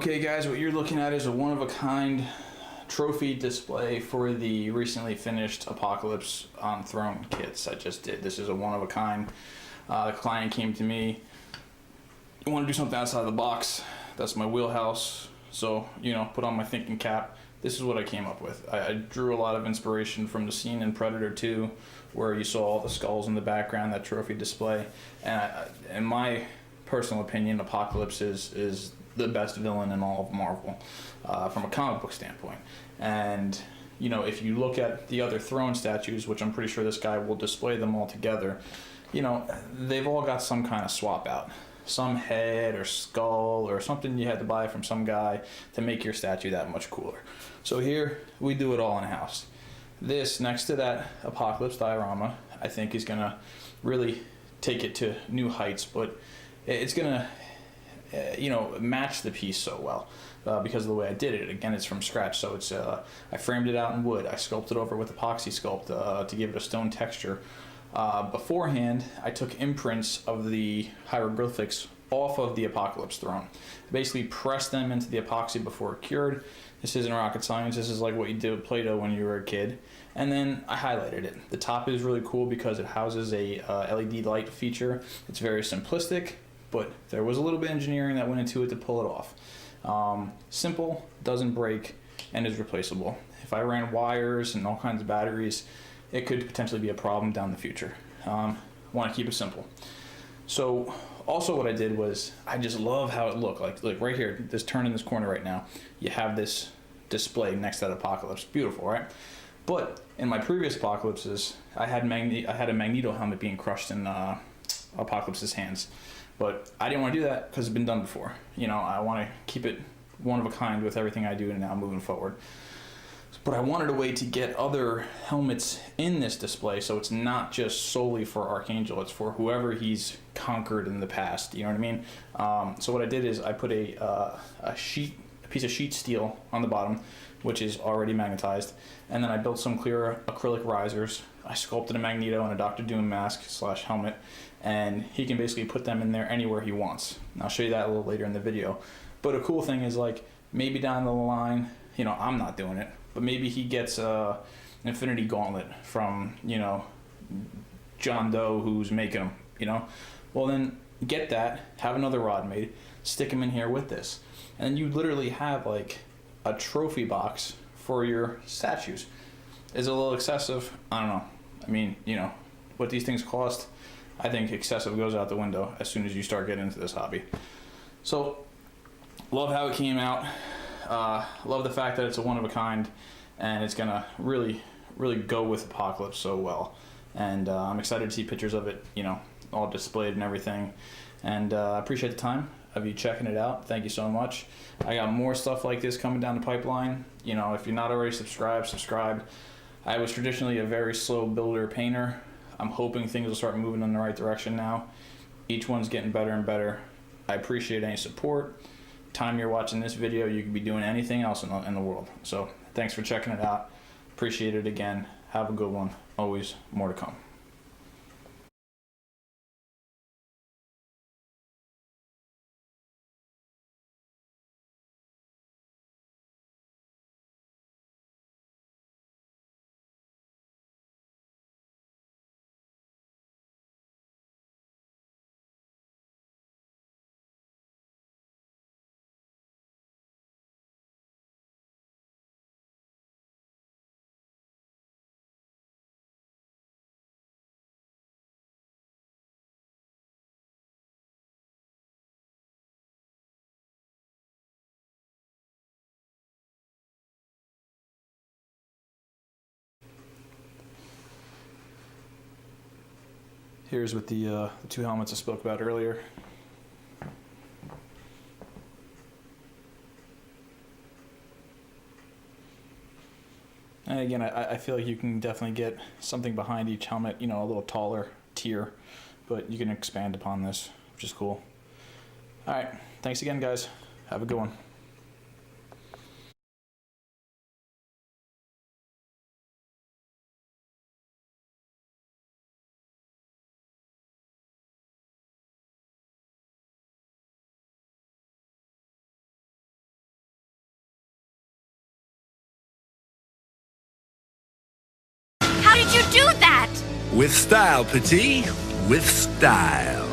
Okay guys, what you're looking at is a one-of-a-kind trophy display for the recently finished Apocalypse on Throne kits I just did. This is a one-of-a-kind. The client came to me, you want to do something outside of the box, that's my wheelhouse, so, you know, put on my thinking cap. This is what I came up with. I drew a lot of inspiration from the scene in Predator 2 where you saw all the skulls in the background, that trophy display, and in my personal opinion, Apocalypse is the best villain in all of Marvel from a comic book standpoint. And you know, if you look at the other throne statues, which I'm pretty sure this guy will display them all together, you know, they've all got some kind of swap out, some head or skull or something you had to buy from some guy to make your statue that much cooler. So here we do it all in house. This next to that Apocalypse diorama I think is gonna really take it to new heights, but it's gonna you know, match the piece so well because of the way I did it. Again, it's from scratch, so it's I framed it out in wood. I sculpted over with epoxy sculpt to give it a stone texture. Beforehand, I took imprints of the hieroglyphics off of the Apocalypse throne. I basically pressed them into the epoxy before it cured. This isn't rocket science. This is like what you did with Play-Doh when you were a kid. And then I highlighted it. The top is really cool because it houses a LED light feature. It's very simplistic, but there was a little bit of engineering that went into it to pull it off. Simple, doesn't break, and is replaceable. If I ran wires and all kinds of batteries, it could potentially be a problem down the future. Want to keep it simple. So also what I did was, I just love how it looked. Like right here, this turn in this corner right now, you have this display next to that Apocalypse. Beautiful, right? But in my previous Apocalypses, I had a Magneto helmet being crushed in Apocalypse's hands. But I didn't want to do that because it's been done before. You know, I want to keep it one of a kind with everything I do now moving forward. But I wanted a way to get other helmets in this display so it's not just solely for Archangel, it's for whoever he's conquered in the past, you know what I mean? So what I did is I put a piece of sheet steel on the bottom, which is already magnetized, and then I built some clear acrylic risers. I sculpted a Magneto and a Dr. Doom mask / helmet, and he can basically put them in there anywhere he wants. And I'll show you that a little later in the video. But a cool thing is, like, maybe down the line, you know, I'm not doing it, but maybe he gets an Infinity Gauntlet from, you know, John Doe who's making them, you know? Well then, get that, have another rod made, stick him in here with this. And you literally have like a trophy box for your statues. Is it a little excessive? I don't know. I mean, you know, what these things cost, I think excessive goes out the window as soon as you start getting into this hobby. So, love how it came out. Love the fact that it's a one-of-a-kind, and it's gonna really go with Apocalypse so well. And I'm excited to see pictures of it, you know, all displayed and everything. And I appreciate the time of you checking it out. Thank you so much. I got more stuff like this coming down the pipeline. You know, if you're not already subscribed, subscribe. I was traditionally a very slow builder painter. I'm hoping things will start moving in the right direction now. Each one's getting better and better. I appreciate any support. Time you're watching this video, you could be doing anything else in the world. So thanks for checking it out. Appreciate it again. Have a good one. Always more to come. Here's with the two helmets I spoke about earlier. And again, I feel like you can definitely get something behind each helmet, you know, a little taller tier, but you can expand upon this, which is cool. All right, thanks again, guys. Have a good one. With style, Petit. With style.